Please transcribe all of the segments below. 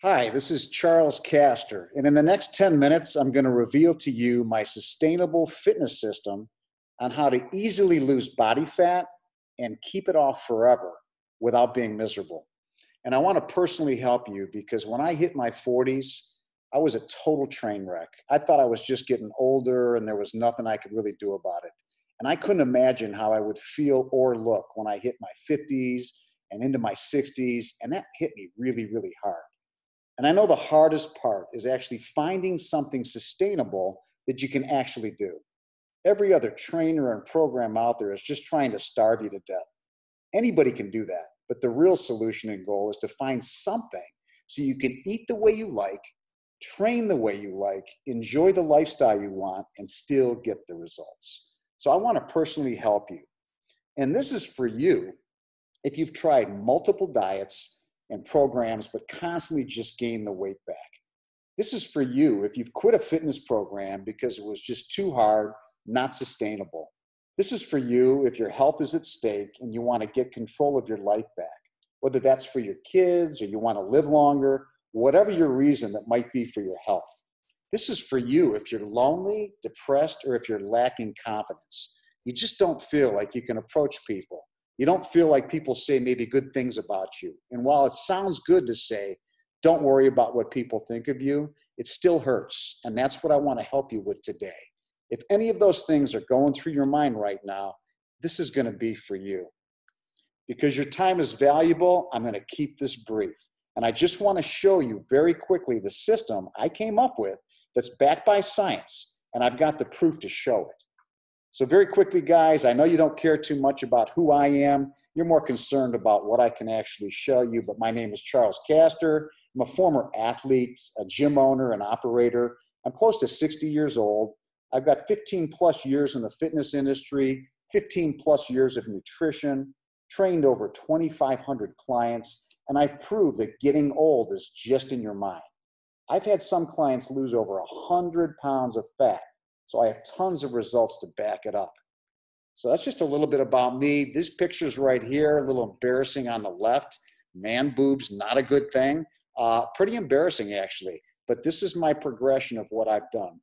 Hi, this is Charles Castor, and in the next 10 minutes, I'm going to reveal to you my sustainable fitness system on how to easily lose body fat and keep it off forever without being miserable. And I want to personally help you because when I hit my 40s, I was a total train wreck. I thought I was just getting older and there was nothing I could really do about it. And I couldn't imagine how I would feel or look when I hit my 50s and into my 60s, and that hit me really, really hard. And I know the hardest part is actually finding something sustainable that you can actually do. Every other trainer and program out there is just trying to starve you to death. Anybody can do that. But the real solution and goal is to find something so you can eat the way you like, train the way you like, enjoy the lifestyle you want, and still get the results. So I want to personally help you. And this is for you if you've tried multiple diets and programs, but constantly just gain the weight back. This is for you if you've quit a fitness program because it was just too hard, not sustainable. This is for you if your health is at stake and you want to get control of your life back, whether that's for your kids or you want to live longer, whatever your reason that might be for your health. This is for you if you're lonely, depressed, or if you're lacking confidence. You just don't feel like you can approach people. You don't feel like people say maybe good things about you. And while it sounds good to say, don't worry about what people think of you, it still hurts. And that's what I want to help you with today. If any of those things are going through your mind right now, this is going to be for you. Because your time is valuable, I'm going to keep this brief. And I just want to show you very quickly the system I came up with that's backed by science. And I've got the proof to show it. So very quickly, guys, I know you don't care too much about who I am. You're more concerned about what I can actually show you, but my name is Charles Castor. I'm a former athlete, a gym owner, and operator. I'm close to 60 years old. I've got 15 plus years in the fitness industry, 15 plus years of nutrition, trained over 2,500 clients, and I've proved that getting old is just in your mind. I've had some clients lose over 100 pounds of fat. So I have tons of results to back it up. So that's just a little bit about me. This picture's right here, a little embarrassing on the left. Man boobs, not a good thing. Pretty embarrassing, actually. But this is my progression of what I've done.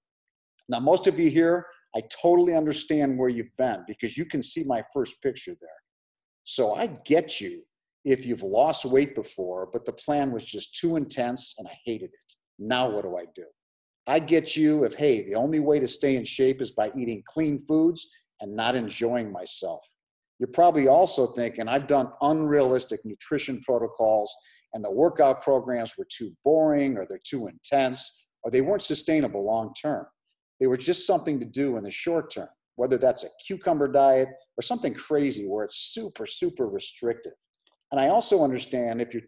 Now, most of you here, I totally understand where you've been because you can see my first picture there. So I get you if you've lost weight before, but the plan was just too intense and I hated it. Now what do I do? I get you if, hey, the only way to stay in shape is by eating clean foods and not enjoying myself. You're probably also thinking I've done unrealistic nutrition protocols and the workout programs were too boring or they're too intense or they weren't sustainable long term. They were just something to do in the short term, whether that's a cucumber diet or something crazy where it's super, super restrictive. And I also understand if you're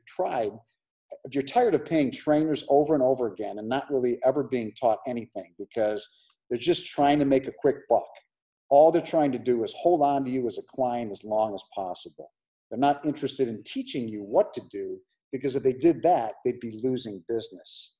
tired of paying trainers over and over again and not really ever being taught anything because they're just trying to make a quick buck. All they're trying to do is hold on to you as a client as long as possible. They're not interested in teaching you what to do because if they did that, they'd be losing business.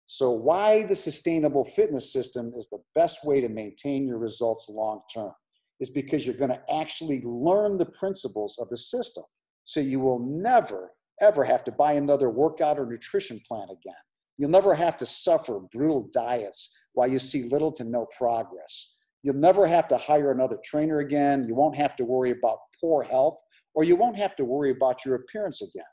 So why the sustainable fitness system is the best way to maintain your results long term is because you're going to actually learn the principles of the system. So you will never ever have to buy another workout or nutrition plan again. You'll never have to suffer brutal diets while you see little to no progress. You'll never have to hire another trainer again. You won't have to worry about poor health, or you won't have to worry about your appearance again.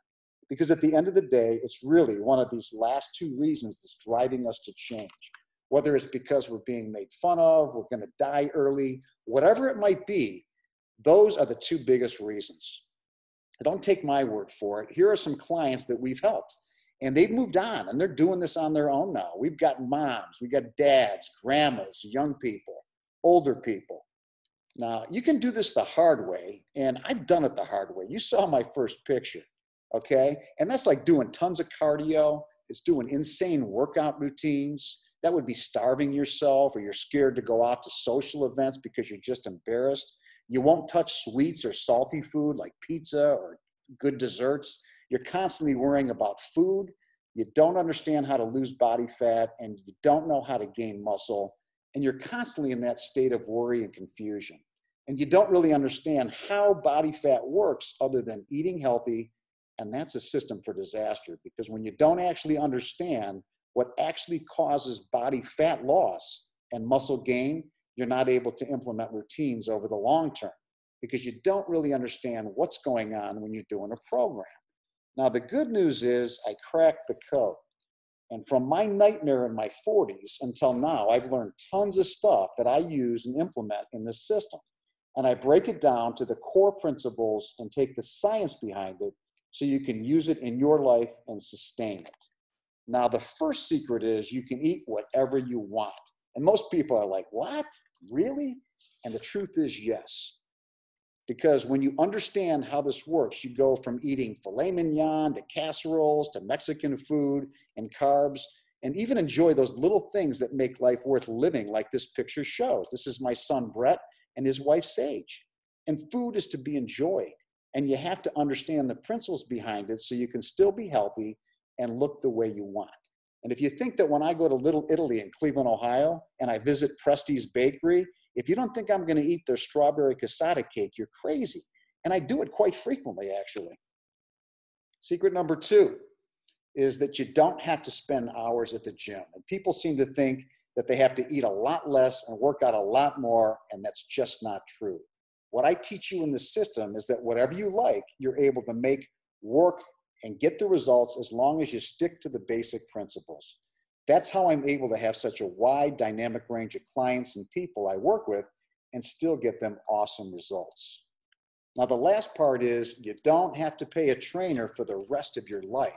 Because at the end of the day, it's really one of these last two reasons that's driving us to change. Whether it's because we're being made fun of, we're going to die early, whatever it might be, those are the two biggest reasons. Don't take my word for it. Here are some clients that we've helped and they've moved on and they're doing this on their own now. We've got moms, we've got dads, grandmas, young people, older people. Now you can do this the hard way and I've done it the hard way. You saw my first picture, okay? And that's like doing tons of cardio. It's doing insane workout routines. That would be starving yourself or you're scared to go out to social events because you're just embarrassed. You won't touch sweets or salty food like pizza or good desserts. You're constantly worrying about food. You don't understand how to lose body fat and you don't know how to gain muscle. And you're constantly in that state of worry and confusion. And you don't really understand how body fat works other than eating healthy, And that's a system for disaster, because when you don't actually understand what actually causes body fat loss and muscle gain, you're not able to implement routines over the long term, because you don't really understand what's going on when you're doing a program. Now, the good news is I cracked the code. And from my nightmare in my 40s until now, I've learned tons of stuff that I use and implement in this system. And I break it down to the core principles and take the science behind it so you can use it in your life and sustain it. Now, the first secret is you can eat whatever you want. And most people are like, what? Really? And the truth is yes. Because when you understand how this works, you go from eating filet mignon to casseroles to Mexican food and carbs, and even enjoy those little things that make life worth living, like this picture shows. This is my son, Brett, and his wife, Sage. And food is to be enjoyed. And you have to understand the principles behind it so you can still be healthy and look the way you want. And if you think that when I go to Little Italy in Cleveland, Ohio, and I visit Presti's Bakery, if you don't think I'm going to eat their strawberry cassata cake, you're crazy. And I do it quite frequently, actually. Secret number 2 is that you don't have to spend hours at the gym. And people seem to think that they have to eat a lot less and work out a lot more, and that's just not true. What I teach you in the system is that whatever you like, you're able to make work and get the results as long as you stick to the basic principles. That's how I'm able to have such a wide dynamic range of clients and people I work with and still get them awesome results. Now, the last part is you don't have to pay a trainer for the rest of your life.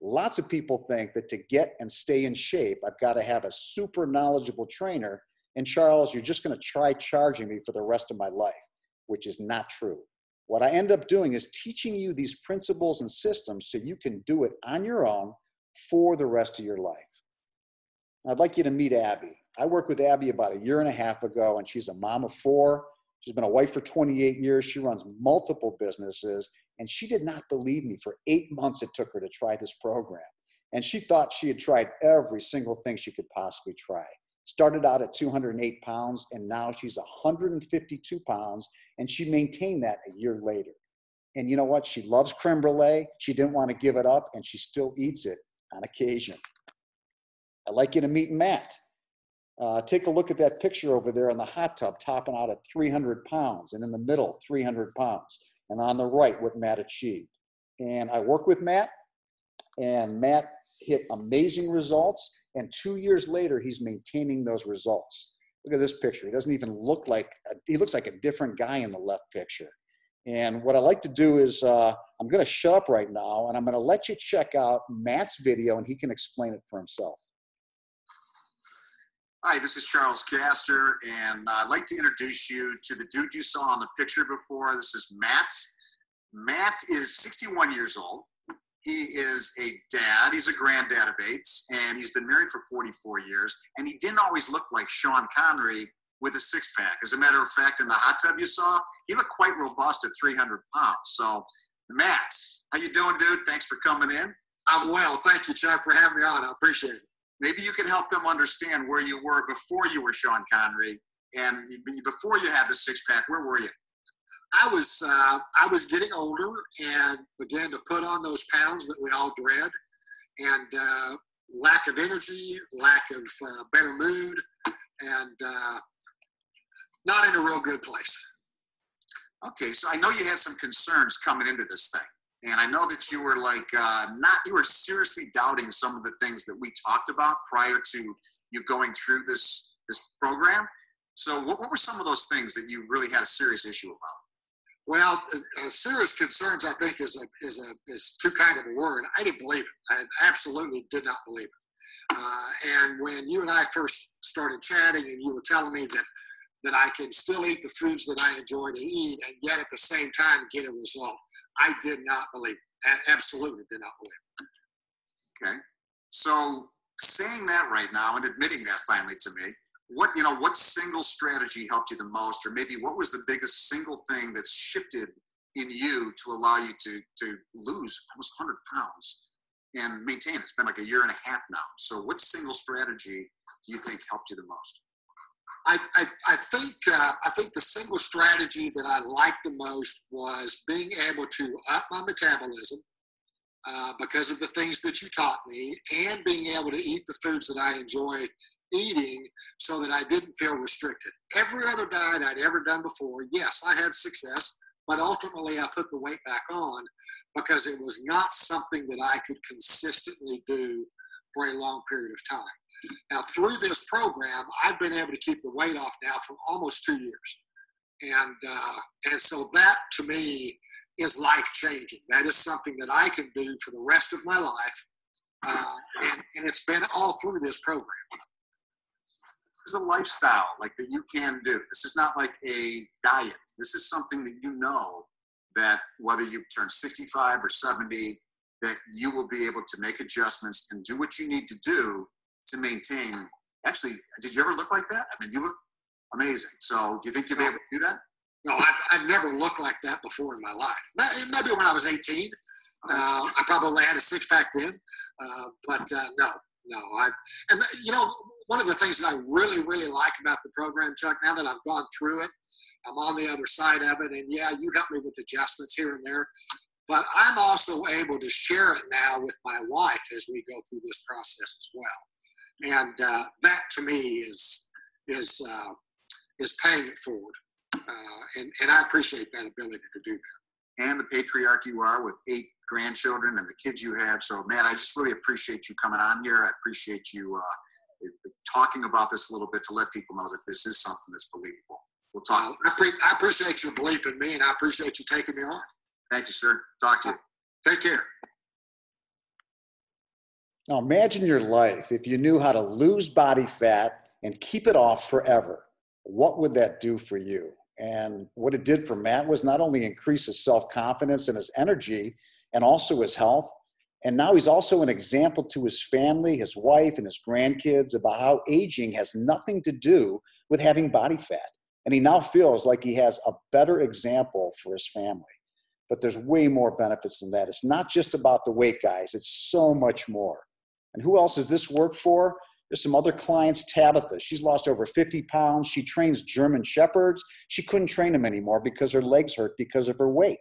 Lots of people think that to get and stay in shape, I've got to have a super knowledgeable trainer. And Charles, you're just going to try charging me for the rest of my life, which is not true. What I end up doing is teaching you these principles and systems so you can do it on your own for the rest of your life. I'd like you to meet Abby. I worked with Abby about 1.5 years ago, and she's a mom of 4. She's been a wife for 28 years. She runs multiple businesses, and she did not believe me. For 8 months, it took her to try this program. And she thought she had tried every single thing she could possibly try. Started out at 208 pounds, and now she's 152 pounds, and she maintained that a year later. And you know what? She loves creme brulee. She didn't want to give it up, and she still eats it on occasion. I'd like you to meet Matt. Take a look at that picture over there in the hot tub, topping out at 300 pounds, and in the middle, 300 pounds, and on the right, what Matt achieved. And I work with Matt, and Matt hit amazing results, and 2 years later, he's maintaining those results. Look at this picture. He doesn't even look like, he looks like a different guy in the left picture. And what I like to do is, I'm going to shut up right now, and I'm going to let you check out Matt's video, and he can explain it for himself. Hi, this is Charles Castor, and I'd like to introduce you to the dude you saw on the picture before. This is Matt. Matt is 61 years old. He is a dad. He's a granddad of 8, and he's been married for 44 years. And he didn't always look like Sean Connery with a 6-pack. As a matter of fact, in the hot tub you saw, he looked quite robust at 300 pounds. So, Matt, how you doing, dude? Thanks for coming in. I'm well. Thank you, Chuck, for having me on. I appreciate it. Maybe you can help them understand where you were before you were Sean Connery, and before you had the 6-pack. Where were you? I was getting older and began to put on those pounds that we all dread, and lack of energy, lack of better mood, and not in a real good place. Okay, so I know you had some concerns coming into this thing. And I know that you were like, you were seriously doubting some of the things that we talked about prior to you going through this program. So what were some of those things that you really had a serious issue about? Well, serious concerns, I think, is too kind of a word. I didn't believe it. I absolutely did not believe it. And when you and I first started chatting and you were telling me that I can still eat the foods that I enjoy to eat and yet at the same time get a result, I did not believe it. Absolutely did not believe it. Okay. So saying that right now and admitting that finally to me, what single strategy helped you the most, or maybe what was the biggest single thing that's shifted in you to allow you to lose almost 100 pounds and maintain it? It's been like 1.5 years now. So what single strategy do you think helped you the most? I think the single strategy that I liked the most was being able to up my metabolism because of the things that you taught me, and being able to eat the foods that I enjoy eating so that I didn't feel restricted. Every other diet I'd ever done before, yes, I had success, but ultimately I put the weight back on because it was not something that I could consistently do for a long period of time. Now, through this program, I've been able to keep the weight off now for almost 2 years. And so that, to me, is life-changing. That is something that I can do for the rest of my life, and it's been all through this program. This is a lifestyle like that you can do. This is not like a diet. This is something that you know that whether you turn 65 or 70, that you will be able to make adjustments and do what you need to do to maintain. Actually, did you ever look like that? I mean, you look amazing. So do you think you'll be able to do that? No, I've never looked like that before in my life. Maybe when I was 18, I probably had a six-pack then, but no. And you know, one of the things that I really, really like about the program, Chuck, now that I've gone through it, I'm on the other side of it, and yeah, you help me with adjustments here and there, but I'm also able to share it now with my wife as we go through this process as well. And that to me is paying it forward. And I appreciate that ability to do that. And the patriarch you are with 8 grandchildren and the kids you have. So, man, I just really appreciate you coming on here. I appreciate you talking about this a little bit to let people know that this is something that's believable. We'll talk. I appreciate your belief in me, and I appreciate you taking me on. Thank you, sir. Talk to you. Take care. Now imagine your life if you knew how to lose body fat and keep it off forever. What would that do for you? And what it did for Matt was not only increase his self-confidence and his energy and also his health, and now he's also an example to his family, his wife, and his grandkids about how aging has nothing to do with having body fat. And he now feels like he has a better example for his family. But there's way more benefits than that. It's not just about the weight, guys. It's so much more. And who else does this work for? There's some other clients. Tabitha, she's lost over 50 pounds. She trains German Shepherds. She couldn't train them anymore because her legs hurt because of her weight.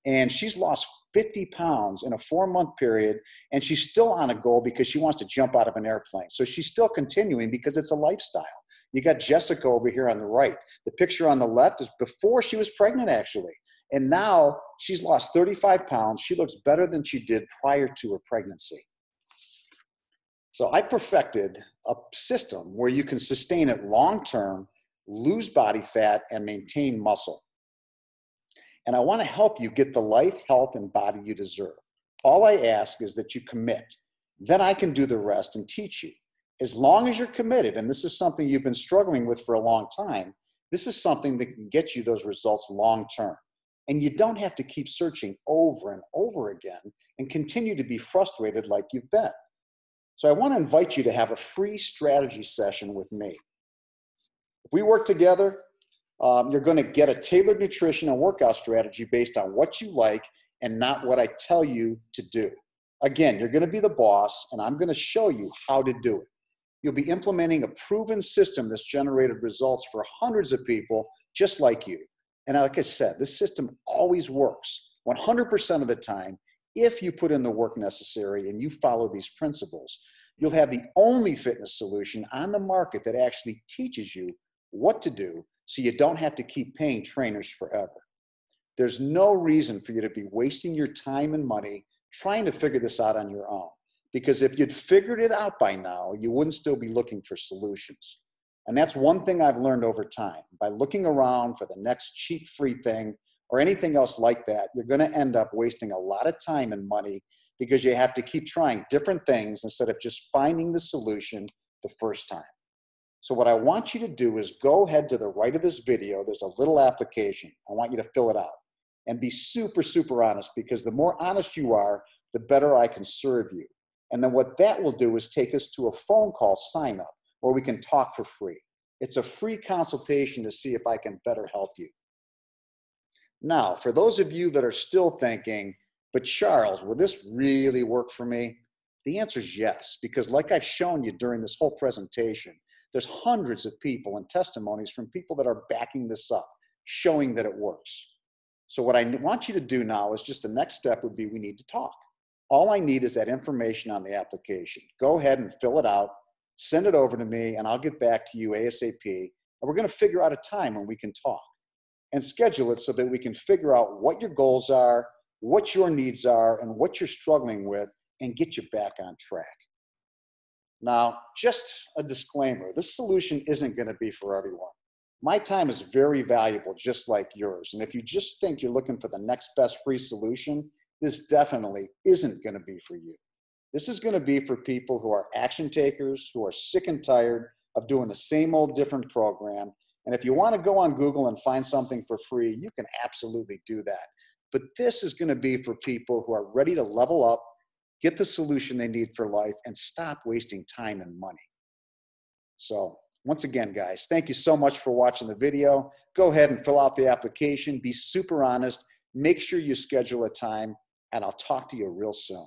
And she's lost 50 pounds in a 4-month period, and she's still on a goal because she wants to jump out of an airplane. So she's still continuing because it's a lifestyle. You got Jessica over here on the right. The picture on the left is before she was pregnant, actually. And now she's lost 35 pounds. She looks better than she did prior to her pregnancy. So I perfected a system where you can sustain it long-term, lose body fat, and maintain muscle. And I want to help you get the life, health, and body you deserve. All I ask is that you commit. Then I can do the rest and teach you. As long as you're committed, and this is something you've been struggling with for a long time, this is something that can get you those results long-term. And you don't have to keep searching over and over again and continue to be frustrated like you've been. So I want to invite you to have a free strategy session with me. If we work together, you're going to get a tailored nutrition and workout strategy based on what you like and not what I tell you to do. Again, you're going to be the boss, and I'm going to show you how to do it. You'll be implementing a proven system that's generated results for hundreds of people just like you. And like I said, this system always works 100% of the time. If you put in the work necessary and you follow these principles, you'll have the only fitness solution on the market that actually teaches you what to do so you don't have to keep paying trainers forever. There's no reason for you to be wasting your time and money trying to figure this out on your own. Because if you'd figured it out by now, you wouldn't still be looking for solutions. And that's one thing I've learned over time. By looking around for the next cheap free thing or anything else like that, you're going to end up wasting a lot of time and money because you have to keep trying different things instead of just finding the solution the first time. So what I want you to do is go ahead to the right of this video. There's a little application. I want you to fill it out and be super, super honest, because the more honest you are, the better I can serve you. And then what that will do is take us to a phone call sign up where we can talk for free. It's a free consultation to see if I can better help you. Now, for those of you that are still thinking, but Charles, will this really work for me? The answer is yes, because like I've shown you during this whole presentation, there's hundreds of people and testimonies from people that are backing this up, showing that it works. So what I want you to do now is just the next step would be we need to talk. All I need is that information on the application. Go ahead and fill it out, send it over to me, and I'll get back to you ASAP. And we're going to figure out a time when we can talk and schedule it so that we can figure out what your goals are, what your needs are, and what you're struggling with, and get you back on track. Now, just a disclaimer, this solution isn't going to be for everyone. My time is very valuable, just like yours. And if you just think you're looking for the next best free solution, this definitely isn't going to be for you. This is going to be for people who are action takers, who are sick and tired of doing the same old different program. And if you want to go on Google and find something for free, you can absolutely do that. But this is going to be for people who are ready to level up, get the solution they need for life, and stop wasting time and money. So once again, guys, thank you so much for watching the video. Go ahead and fill out the application. Be super honest. Make sure you schedule a time, and I'll talk to you real soon.